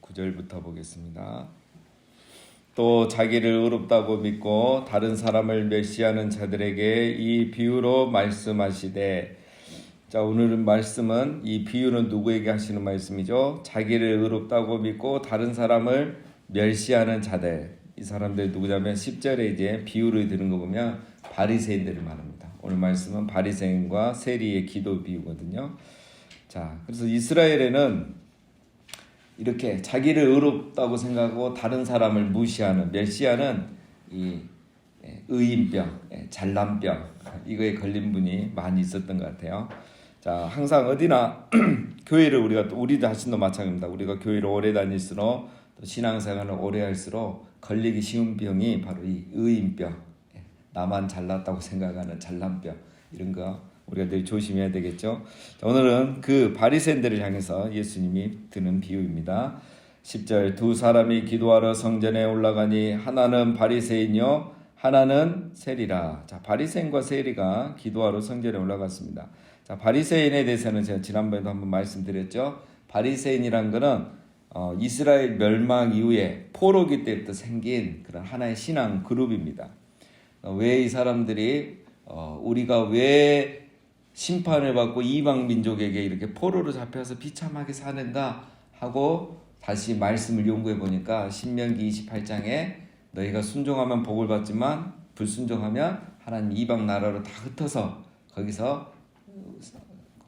9절부터 보겠습니다. 또 자기를 의롭다고 믿고 다른 사람을 멸시하는 자들에게 이 비유로 말씀하시되. 자, 오늘은 말씀은 이 비유는 누구에게 하시는 말씀이죠? 자기를 의롭다고 믿고 다른 사람을 멸시하는 자들. 이 사람들 누구냐면 10절에 이제 비유를 드는 거 보면 바리새인들을 말합니다. 오늘 말씀은 바리새인과 세리의 기도 비유거든요. 자, 그래서 이스라엘에는 이렇게 자기를 의롭다고 생각하고 다른 사람을 무시하는, 멸시하는 이 의인병, 잘난병, 이거에 걸린 분이 많이 있었던 것 같아요. 자, 항상 어디나 교회를 우리 자신도 마찬가지입니다. 우리가 교회를 오래 다닐수록 또 신앙생활을 오래 할수록 걸리기 쉬운 병이 바로 이 의인병, 나만 잘났다고 생각하는 잘난병, 이런 거 우리가 늘 조심해야 되겠죠. 자, 오늘은 그 바리새인들을 향해서 예수님이 드는 비유입니다. 10절, 두 사람이 기도하러 성전에 올라가니 하나는 바리새인이요 하나는 세리라. 자, 바리새인과 세리가 기도하러 성전에 올라갔습니다. 자, 바리새인에 대해서는 제가 지난번에도 한번 말씀드렸죠. 바리새인이란 거는 이스라엘 멸망 이후에 포로기 때부터 생긴 그런 하나의 신앙 그룹입니다. 왜 이 사람들이 우리가 왜 심판을 받고 이방 민족에게 이렇게 포로로 잡혀서 비참하게 사는가 하고 다시 말씀을 연구해 보니까 신명기 28장에 너희가 순종하면 복을 받지만 불순종하면 하나님 이방 나라로 다 흩어서 거기서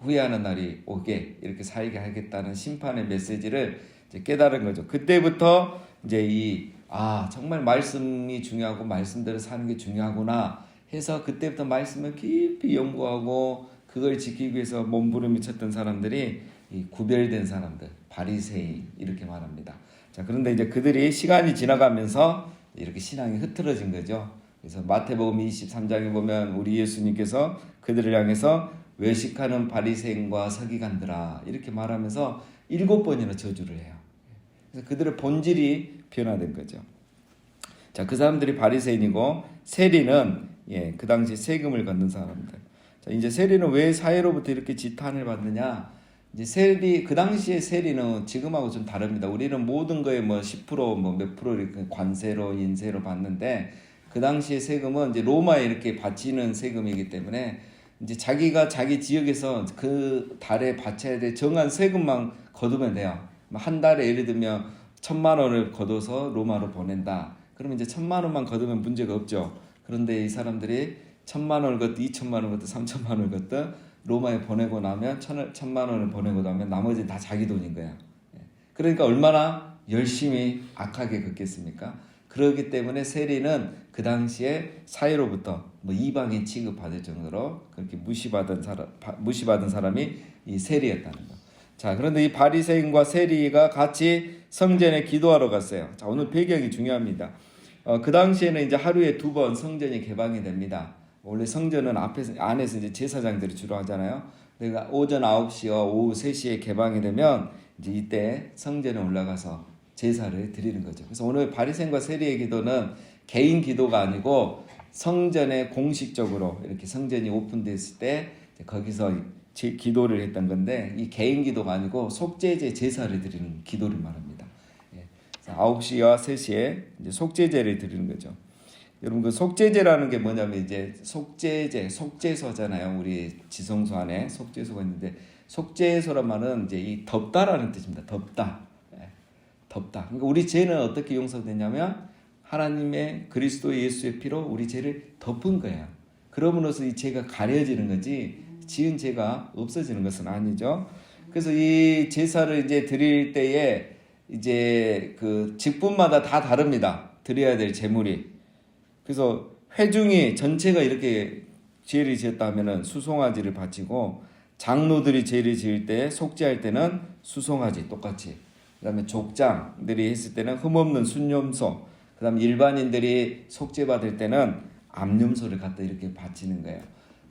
후회하는 날이 오게 이렇게 살게 하겠다는 심판의 메시지를 이제 깨달은 거죠. 그때부터 이제 정말 말씀이 중요하고 말씀대로 사는 게 중요하구나 해서 그때부터 말씀을 깊이 연구하고 그걸 지키기 위해서 몸부림을 쳤던 사람들이 이 구별된 사람들, 바리새인 이렇게 말합니다. 자, 그런데 이제 그들이 시간이 지나가면서 이렇게 신앙이 흐트러진 거죠. 그래서 마태복음 23장에 보면 우리 예수님께서 그들을 향해서 외식하는 바리새인과 서기관들아 이렇게 말하면서 7번이나 저주를 해요. 그래서 그들의 본질이 변화된 거죠. 자, 그 사람들이 바리새인이고 세리는 그 당시 세금을 걷는 사람들. 자, 이제 세리는 왜 사회로부터 이렇게 지탄을 받느냐? 이제 그 당시의 세리는 지금하고 좀 다릅니다. 우리는 모든 거에 10% 몇 프로 이렇게 관세로 인세로 받는데 그 당시의 세금은 이제 로마에 이렇게 바치는 세금이기 때문에 이제 자기가 자기 지역에서 그 달에 바쳐야 될 정한 세금만 거두면 돼요. 한 달에 예를 들면 1,000만 원을 거둬서 로마로 보낸다. 그러면 이제 1,000만 원만 거두면 문제가 없죠. 그런데 이 사람들이 1,000만 원을 걷든 2,000만 원을 걷든 3,000만 원을 걷든 로마에 보내고 나면 1,000만 원을 보내고 나면 나머지는 다 자기 돈인 거야. 그러니까 얼마나 열심히 악하게 걷겠습니까? 그렇기 때문에 세리는 그 당시에 사회로부터 이방인 취급받을 정도로 그렇게 무시받은 사람이 이 세리였다는 거. 자, 그런데 이 바리새인과 세리가 같이 성전에 기도하러 갔어요. 자, 오늘 배경이 중요합니다. 그 당시에는 이제 하루에 2번 성전이 개방이 됩니다. 원래 성전은 안에서 이제 제사장들이 주로 하잖아요. 그러니까 오전 9시와 오후 3시에 개방이 되면 이제 이때 성전에 올라가서 제사를 드리는 거죠. 그래서 오늘 바리새인과 세리의 기도는 개인 기도가 아니고 성전에 공식적으로 이렇게 성전이 오픈됐을 때 거기서 기도를 했던 건데 이 개인 기도가 아니고 속죄제 제사를 드리는 기도를 말합니다. 9시와 3시에 이제 속죄제를 드리는 거죠. 여러분 그 속죄제라는 게 뭐냐면 이제 속죄소잖아요. 우리 지성소 안에 속죄소가 있는데 속죄소란 말은 이제 이 덮다라는 뜻입니다. 덮다. 그러니까 우리 죄는 어떻게 용서되냐면 하나님의 그리스도 예수의 피로 우리 죄를 덮은 거예요. 그러므로서 이 죄가 가려지는 거지 지은 죄가 없어지는 것은 아니죠. 그래서 이 제사를 이제 드릴 때에 이제 그 직분마다 다 다릅니다. 드려야 될 제물이. 그래서 회중이 전체가 이렇게 죄를 지었다 하면은 수송아지를 바치고 장로들이 죄를 지을 때 속죄할 때는 수송아지 똑같이. 그다음에 족장들이 했을 때는 흠없는 순염소. 그다음에 일반인들이 속죄 받을 때는 암염소를 갖다 이렇게 바치는 거예요.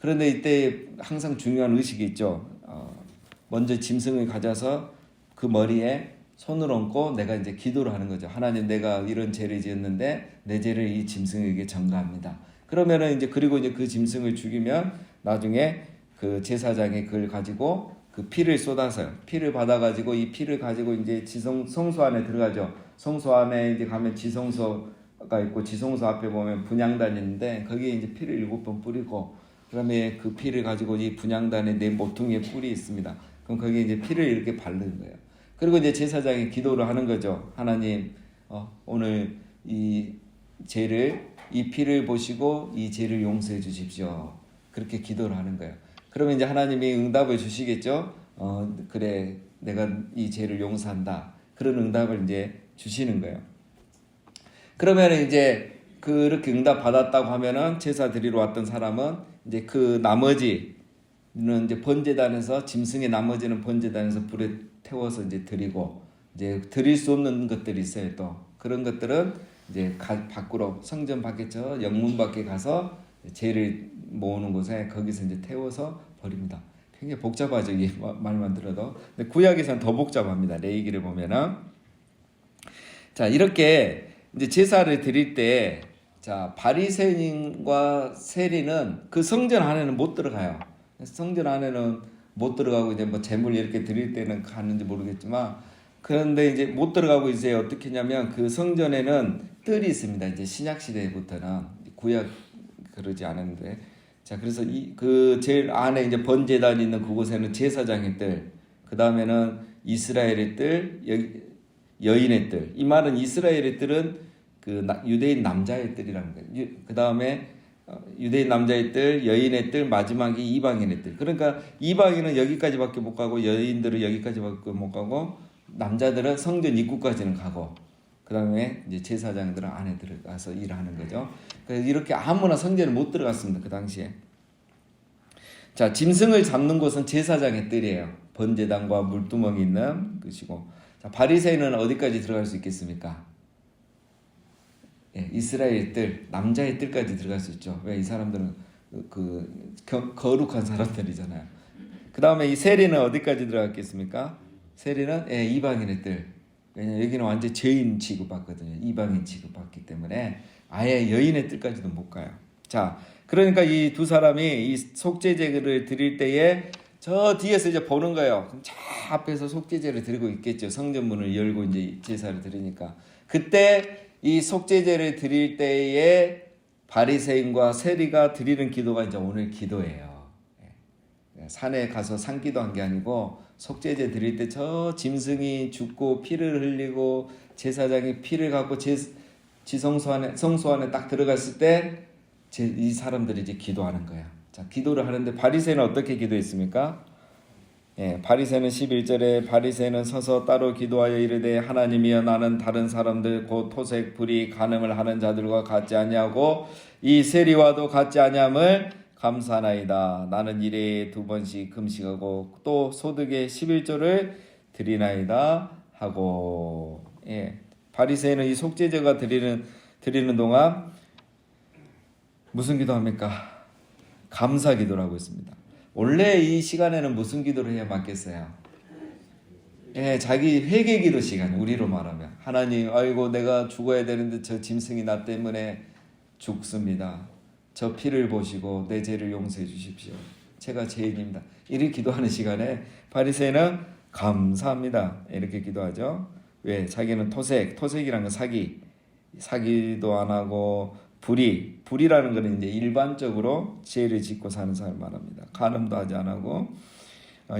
그런데 이때 항상 중요한 의식이 있죠. 먼저 짐승을 가져서 그 머리에 손을 얹고 내가 이제 기도를 하는 거죠. 하나님, 내가 이런 죄를 지었는데 내 죄를 이 짐승에게 전가합니다. 그러면은 이제 그리고 이제 그 짐승을 죽이면 나중에 그 제사장이 그걸 가지고 그 피를 쏟아서요. 피를 받아가지고 이 피를 가지고 이제 성소 안에 들어가죠. 성소 안에 이제 가면 지성소가 있고 지성소 앞에 보면 분향단이 있는데 거기에 이제 피를 7번 뿌리고 그다음에 그 피를 가지고 이 분향단의 네 모퉁이에 뿔이 있습니다. 그럼 거기에 이제 피를 이렇게 바르는 거예요. 그리고 이제 제사장이 기도를 하는 거죠. 하나님, 오늘 이 피를 보시고 이 죄를 용서해 주십시오. 그렇게 기도를 하는 거예요. 그러면 이제 하나님이 응답을 주시겠죠. 그래, 내가 이 죄를 용서한다. 그런 응답을 이제 주시는 거예요. 그러면 이제 그렇게 응답 받았다고 하면은 제사 드리러 왔던 사람은 이제 그 나머지는 이제 번제단에서 짐승의 나머지는 번제단에서 불에 태워서 이제 드리고 이제 드릴 수 없는 것들이 있어요. 또 그런 것들은 이제 밖으로 성전 밖에 저 영문 밖에 가서 죄를 모으는 곳에 거기서 이제 태워서 버립니다. 굉장히 복잡하죠. 이 말만 들어도. 근데 구약에서는 더 복잡합니다. 레위기를 보면은 자 이렇게 이제 제사를 드릴 때 자 바리새인과 세리는 그 성전 안에는 못 들어가요. 성전 안에는 못 들어가고 이제 뭐 제물 이렇게 드릴 때는 가는지 모르겠지만 그런데 이제 못 들어가고 이제 어떻게 했냐면 그 성전에는 뜰이 있습니다. 이제 신약 시대부터는 구약 그러지 않았는데 자 그래서 그 제일 안에 이제 번제단 있는 그곳에는 제사장의 뜰, 그 다음에는 이스라엘의 뜰, 여인의 뜰. 이 말은 이스라엘의 뜰은 그 유대인 남자의 뜰이라는 거예요. 그 다음에 유대인 남자의 뜰, 여인의 뜰, 마지막이 이방인의 뜰. 그러니까 이방인은 여기까지밖에 못 가고 여인들은 여기까지밖에 못 가고 남자들은 성전 입구까지는 가고 그 다음에 이제 제사장들은 안에 들어가서 일하는 거죠. 그래서 이렇게 아무나 성전에 못 들어갔습니다. 그 당시에. 자, 짐승을 잡는 곳은 제사장의 뜰이에요. 번제단과 물두멍이 있는 것이고. 자, 바리새인은 어디까지 들어갈 수 있겠습니까? 예, 이스라엘 뜰, 남자의 뜰까지 들어갈 수 있죠. 왜? 이 사람들은 거룩한 사람들이잖아요. 그 다음에 이 세리는 어디까지 들어갔겠습니까? 세리는 이방인의 뜰. 왜냐면 여기는 완전 죄인 취급받거든요. 이방인 취급받기 때문에 아예 여인의 뜰까지도 못 가요. 자, 그러니까 이 두 사람이 이 속죄제를 드릴 때에 저 뒤에서 이제 보는 거예요. 그럼 저 앞에서 속죄제를 드리고 있겠죠. 성전문을 열고 이제 제사를 드리니까. 그때 이 속죄제를 드릴 때에 바리새인과 세리가 드리는 기도가 이제 오늘 기도예요. 산에 가서 산기도한 게 아니고 속죄제 드릴 때 저 짐승이 죽고 피를 흘리고 제사장이 피를 갖고 성소 안에 딱 들어갔을 때 이 사람들이 이제 기도하는 거야. 자, 기도를 하는데 바리새인은 어떻게 기도했습니까? 바리새는 11절에 바리새는 서서 따로 기도하여 이르되 하나님이여 나는 다른 사람들 곧 토색 불의 간음을 하는 자들과 같지 아니하고 이 세리와도 같지 아니함을 감사하나이다. 나는 일에 2번씩 금식하고 또 소득의 11조를 드리나이다 하고. 바리새인은 이 속죄제가 드리는 동안 무슨 기도합니까? 감사 기도를 하고 있습니다. 원래 이 시간에는 무슨 기도를 해야 맞겠어요? 자기 회개 기도 시간, 우리로 말하면 하나님, 아이고 내가 죽어야 되는데 저 짐승이 나 때문에 죽습니다. 저 피를 보시고 내 죄를 용서해 주십시오. 제가 죄인입니다. 이렇게 기도하는 시간에 바리새인은 감사합니다. 이렇게 기도하죠. 왜? 자기는 토색이라는 건 사기도 안 하고 불의라는 것은 이제 일반적으로 죄를 짓고 사는 사람을 말합니다. 간음도 하지 안 하고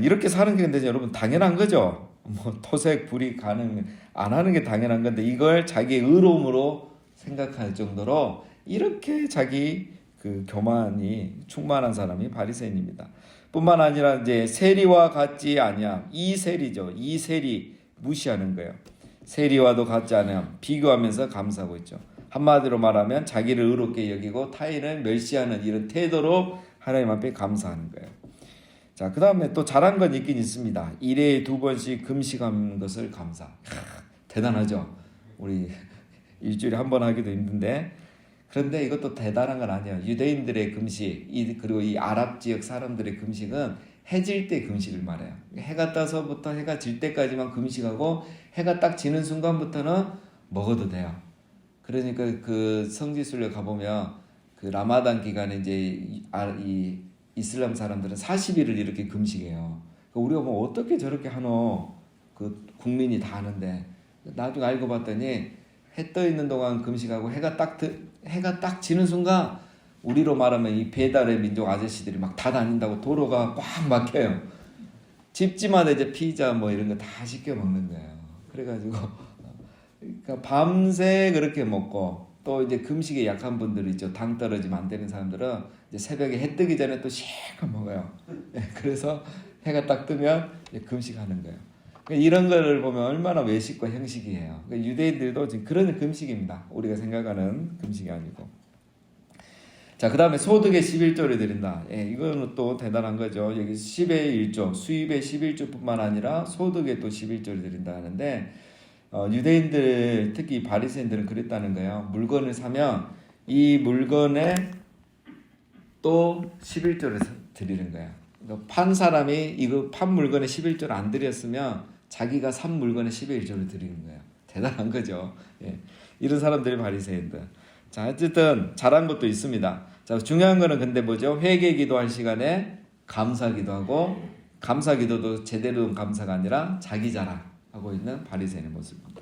이렇게 사는 게 근데 여러분 당연한 거죠. 뭐 토색, 불의, 간음 안 하는 게 당연한 건데 이걸 자기의 의로움으로 생각할 정도로 이렇게 자기 그 교만이 충만한 사람이 바리새인입니다. 뿐만 아니라 이제 세리와 같지 아니함. 이 세리 무시하는 거예요. 세리와도 같지 않으면 비교하면서 감사하고 있죠. 한마디로 말하면 자기를 의롭게 여기고 타인을 멸시하는 이런 태도로 하나님 앞에 감사하는 거예요. 자, 그 다음에 또 잘한 건 있긴 있습니다. 일에 2번씩 금식한 것을 감사. 대단하죠. 우리 일주일에 한 번 하기도 힘든데 그런데 이것도 대단한 건 아니에요. 유대인들의 금식 그리고 이 아랍 지역 사람들의 금식은 해질 때 금식을 말해요. 해가 떠서부터 해가 질 때까지만 금식하고 해가 딱 지는 순간부터는 먹어도 돼요. 그러니까 그 성지순례 가보면 그 라마단 기간에 이제 이 이슬람 사람들은 40일을 이렇게 금식해요. 우리가 뭐 어떻게 저렇게 하노? 그 국민이 다 아는데 나중에 알고 봤더니 해 떠 있는 동안 금식하고 해가 딱 지는 순간 우리로 말하면 이 배달의 민족 아저씨들이 막 다 다닌다고 도로가 꽉 막혀요. 집집마다 이제 피자 뭐 이런 거 다 시켜 먹는 거예요. 그래가지고 그러니까 밤새 그렇게 먹고 또 이제 금식에 약한 분들 있죠. 당 떨어지면 안 되는 사람들은 이제 새벽에 해 뜨기 전에 또 실컷 먹어요. 그래서 해가 딱 뜨면 이제 금식하는 거예요. 이런 거를 보면 얼마나 외식과 형식이에요. 유대인들도 지금 그런 금식입니다. 우리가 생각하는 금식이 아니고. 자, 그 다음에 소득의 11조를 드린다. 이거는 또 대단한 거죠. 여기 10의 1조, 수입의 11조뿐만 아니라 소득의 또 11조를 드린다 하는데, 유대인들, 특히 바리새인들은 그랬다는 거예요. 물건을 사면 이 물건에 또 11조를 드리는 거예요. 그러니까 판 사람이 이거 판 물건에 11조를 안 드렸으면 자기가 산 물건에 11조를 드리는 거예요. 대단한 거죠. 이런 사람들이 바리새인들. 자, 어쨌든 잘한 것도 있습니다. 자, 중요한 거는 근데 뭐죠? 회개 기도할 시간에 감사 기도하고, 감사 기도도 제대로 된 감사가 아니라 자기 자랑하고 있는 바리새인의 모습입니다.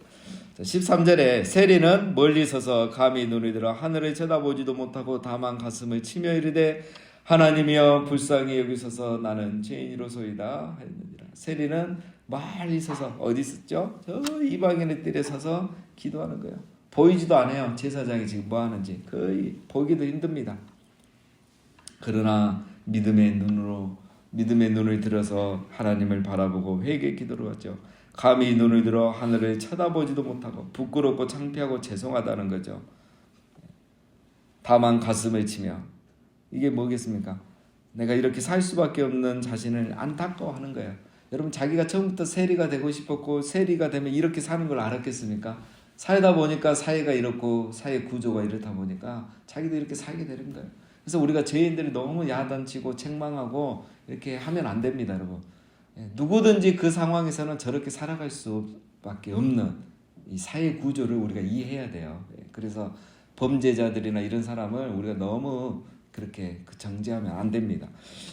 자, 13절에 세리는 멀리 서서 감히 눈을 들어 하늘을 쳐다보지도 못하고 다만 가슴을 치며 이르되 하나님이여 불쌍히 여기소서 나는 죄인이로소이다 하였느니라. 세리는 멀리 서서 어디 있었죠? 저 이방인의 뜰에 서서 기도하는 거예요. 보이지도 않아요. 제사장이 지금 뭐 하는지 거의 보기도 힘듭니다. 그러나 믿음의 눈을 들어서 하나님을 바라보고 회개 기도를 하죠. 감히 눈을 들어 하늘을 쳐다보지도 못하고 부끄럽고 창피하고 죄송하다는 거죠. 다만 가슴을 치며 이게 뭐겠습니까? 내가 이렇게 살 수밖에 없는 자신을 안타까워하는 거예요. 여러분 자기가 처음부터 세리가 되고 싶었고 세리가 되면 이렇게 사는 걸 알았겠습니까? 살다 보니까 사회가 이렇고 사회 구조가 이렇다 보니까 자기도 이렇게 살게 되는 거예요. 그래서 우리가 죄인들이 너무 야단치고 책망하고 이렇게 하면 안 됩니다, 여러분. 누구든지 그 상황에서는 저렇게 살아갈 수밖에 없는 이 사회 구조를 우리가 이해해야 돼요. 그래서 범죄자들이나 이런 사람을 우리가 너무 그렇게 정죄하면 안 됩니다.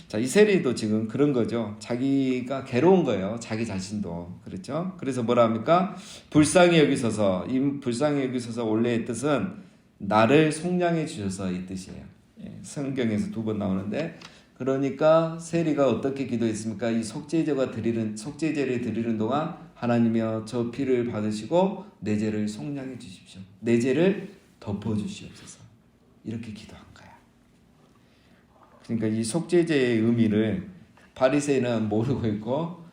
자, 이 세리도 지금 그런 거죠. 자기가 괴로운 거예요. 자기 자신도. 그렇죠? 그래서 뭐라 합니까? 불쌍히 여기소서. 이 불쌍히 여기소서 원래의 뜻은 나를 속량해 주셔서 이 뜻이에요. 성경에서 2번 나오는데 그러니까 세리가 어떻게 기도했습니까? 이 속죄제를 드리는 동안 하나님이여 저 피를 받으시고 내 죄를 속량해 주십시오. 내 죄를 덮어 주시옵소서. 이렇게 기도한 거예요. 그러니까 이 속죄제의 의미를 바리새인은 모르고 있고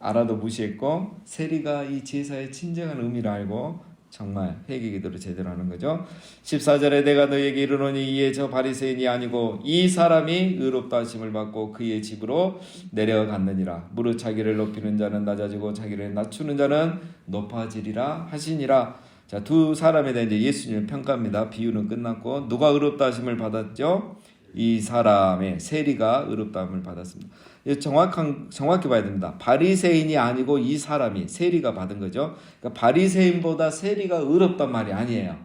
알아도 무시했고 세리가 이 제사의 진정한 의미를 알고 정말 회개 기도를 제대로 하는 거죠. 14절에 내가 너희에게 이르노니 이에 저 바리새인이 아니고 이 사람이 의롭다 하심을 받고 그의 집으로 내려갔느니라. 무릇 자기를 높이는 자는 낮아지고 자기를 낮추는 자는 높아지리라 하시니라. 자, 두 사람에 대해 이제 예수님의 평가입니다. 비유는 끝났고 누가 의롭다 하심을 받았죠? 이 사람의 세리가 의롭다함을 받았습니다. 정확히 봐야 됩니다. 바리새인이 아니고 이 사람이 세리가 받은 거죠. 그러니까 바리새인보다 세리가 의롭단 말이 아니에요.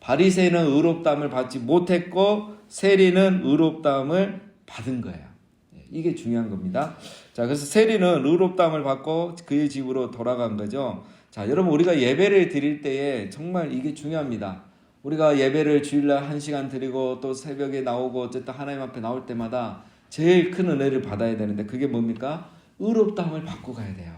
바리새인은 의롭다함을 받지 못했고 세리는 의롭다함을 받은 거예요. 이게 중요한 겁니다. 자, 그래서 세리는 의롭다함을 받고 그의 집으로 돌아간 거죠. 자, 여러분 우리가 예배를 드릴 때에 정말 이게 중요합니다. 우리가 예배를 주일날 1시간 드리고 또 새벽에 나오고 어쨌든 하나님 앞에 나올 때마다 제일 큰 은혜를 받아야 되는데 그게 뭡니까? 의롭다함을 받고 가야 돼요.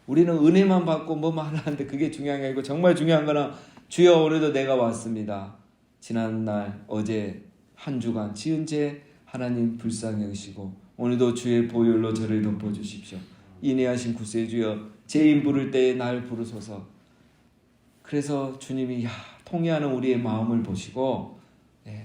우리는 은혜만 받고 뭐만 하는데 그게 중요한 게 아니고 정말 중요한 거는 주여 오늘도 내가 왔습니다. 지난날 어제 한 주간 지은 죄 하나님 불쌍히 여기시고 오늘도 주의 보혈로 저를 덮어주십시오. 인애하신 구세주여 죄인 부를 때에 날 부르소서. 그래서 주님이 통회하는 우리의 마음을 보시고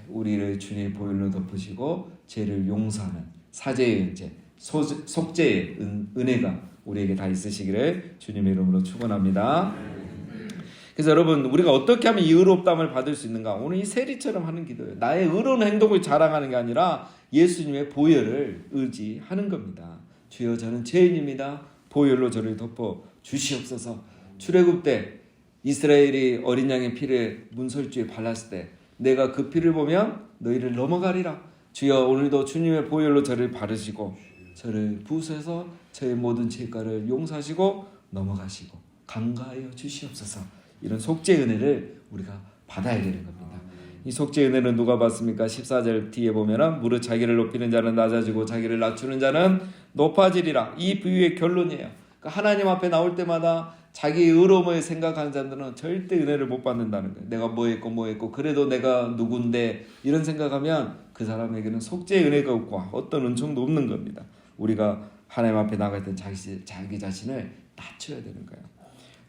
우리를 주님의 보혈로 덮으시고 죄를 용서하는 사죄의 은혜, 속죄의 은혜가 우리에게 다 있으시기를 주님의 이름으로 축원합니다. 그래서 여러분 우리가 어떻게 하면 이 의롭다함을 받을 수 있는가? 오늘 이 세리처럼 하는 기도예요. 나의 의로운 행동을 자랑하는 게 아니라 예수님의 보혈을 의지하는 겁니다. 주여 저는 죄인입니다. 보혈로 저를 덮어 주시옵소서. 출애굽 때 이스라엘이 어린 양의 피를 문설주에 발랐을 때 내가 그 피를 보면 너희를 넘어가리라. 주여 오늘도 주님의 보혈로 저를 바르시고 저를 부으셔서 저의 모든 죄가를 용서하시고 넘어가시고 감가하여 주시옵소서. 이런 속죄 은혜를 우리가 받아야 되는 겁니다. 이 속죄 은혜는 누가 받습니까? 14절 뒤에 보면은 무릇 자기를 높이는 자는 낮아지고 자기를 낮추는 자는 높아지리라. 이 비유의 결론이에요. 그러니까 하나님 앞에 나올 때마다 자기 의로움을 생각하는 자들은 절대 은혜를 못 받는다는 거예요. 내가 뭐 했고 그래도 내가 누군데 이런 생각하면 그 사람에게는 속죄의 은혜가 없고 어떤 은총도 없는 겁니다. 우리가 하나님 앞에 나갈 때 자기 자신을 낮춰야 되는 거예요.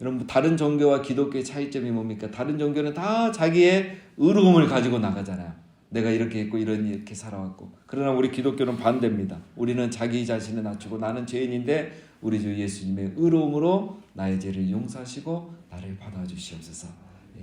여러분, 다른 종교와 기독교의 차이점이 뭡니까? 다른 종교는 다 자기의 의로움을 가지고 나가잖아요. 내가 이렇게 했고 이렇게 살아왔고. 그러나 우리 기독교는 반대입니다. 우리는 자기 자신을 낮추고 나는 죄인인데 우리 주 예수님의 의로움으로 나의 죄를 용서하시고 나를 받아주시옵소서.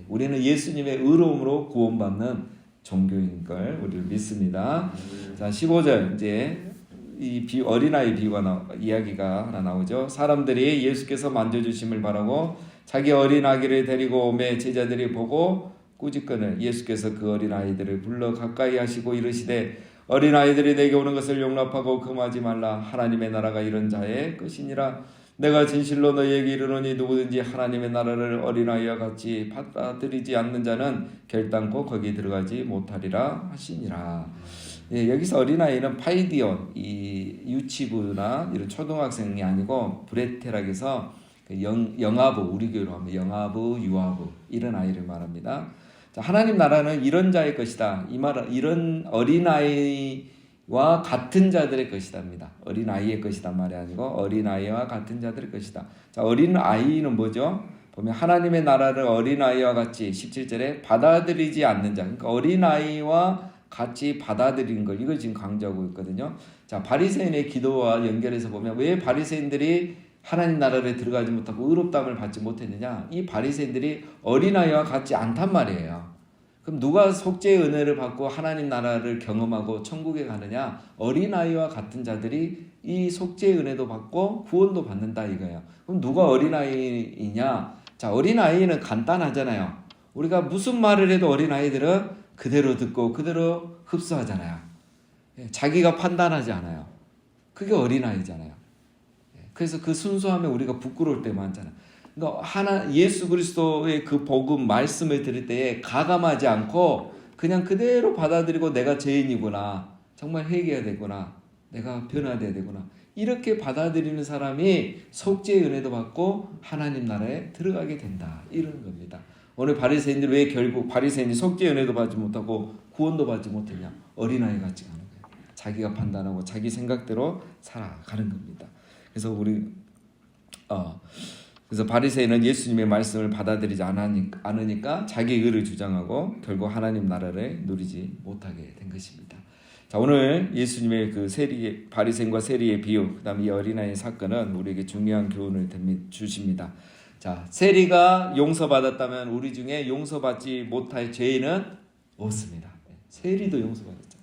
우리는 예수님의 의로움으로 구원받는 종교인 걸 우리를 믿습니다. 자, 15절 이제 이 어린아이 비유가 이야기가 하나 나오죠. 사람들이 예수께서 만져주심을 바라고 자기 어린 아기를 데리고 오매 제자들이 보고 꾸짖거늘 예수께서 그 어린 아이들을 불러 가까이 하시고 이르시되 어린 아이들이 내게 오는 것을 용납하고 금하지 말라. 하나님의 나라가 이런 자의 것이니라. 내가 진실로 너희에게 이르노니 누구든지 하나님의 나라를 어린아이와 같이 받아들이지 않는 자는 결단코 거기 들어가지 못하리라 하시니라. 예, 여기서 어린아이는 파이디온, 이 유치부나 이런 초등학생이 아니고 브레테락에서 영아부, 우리 교회로 하면 영아부, 유아부 이런 아이를 말합니다. 자, 하나님 나라는 이런 자의 것이다. 이 말은 이런 어린아이와 같은 자들의 것이답니다. 어린아이의 것이다 말이 아니고 어린아이와 같은 자들의 것이다. 자, 어린아이는 뭐죠? 보면 하나님의 나라를 어린아이와 같이 17절에 받아들이지 않는 자. 그러니까 어린아이와 같이 받아들이는 걸 이걸 지금 강조하고 있거든요. 자, 바리새인의 기도와 연결해서 보면 왜 바리새인들이 하나님 나라에 들어가지 못하고 의롭다함을 받지 못했느냐? 이 바리새인들이 어린아이와 같지 않단 말이에요. 그럼 누가 속죄의 은혜를 받고 하나님 나라를 경험하고 천국에 가느냐? 어린아이와 같은 자들이 이 속죄의 은혜도 받고 구원도 받는다 이거예요. 그럼 누가 어린아이냐? 자, 어린아이는 간단하잖아요. 우리가 무슨 말을 해도 어린아이들은 그대로 듣고 그대로 흡수하잖아요. 자기가 판단하지 않아요. 그게 어린아이잖아요. 그래서 그 순수함에 우리가 부끄러울 때 많잖아요. 그러니까 예수 그리스도의 그 복음 말씀을 들을 때에 가감하지 않고 그냥 그대로 받아들이고 내가 죄인이구나. 정말 회개해야 되구나. 내가 변화돼야 되구나. 이렇게 받아들이는 사람이 속죄의 은혜도 받고 하나님 나라에 들어가게 된다. 이런 겁니다. 오늘 바리새인들 왜 결국 바리새인이 속죄의 은혜도 받지 못하고 구원도 받지 못했냐? 어린아이 같이 가는 거예요. 자기가 판단하고 자기 생각대로 살아가는 겁니다. 그래서 그래서 바리새인은 예수님의 말씀을 받아들이지 않으니까 자기 의를 주장하고 결국 하나님 나라를 누리지 못하게 된 것입니다. 자, 오늘 예수님의 그 바리새인과 세리의 비유, 그다음 이 어린아이 사건은 우리에게 중요한 교훈을 주십니다. 자, 세리가 용서받았다면 우리 중에 용서받지 못할 죄인은 없습니다. 세리도 용서받았죠.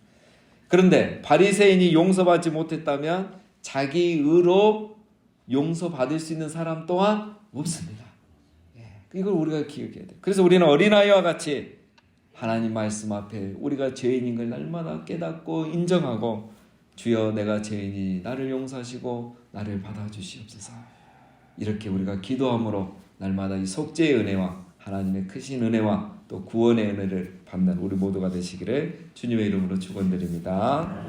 그런데 바리새인이 용서받지 못했다면 자기 의로 용서받을 수 있는 사람 또한 없습니다. 이걸 우리가 기억해야 돼요. 그래서 우리는 어린아이와 같이 하나님 말씀 앞에 우리가 죄인인 걸 날마다 깨닫고 인정하고 주여 내가 죄인이니 나를 용서하시고 나를 받아주시옵소서. 이렇게 우리가 기도함으로 날마다 이 속죄의 은혜와 하나님의 크신 은혜와 또 구원의 은혜를 받는 우리 모두가 되시기를 주님의 이름으로 축원드립니다.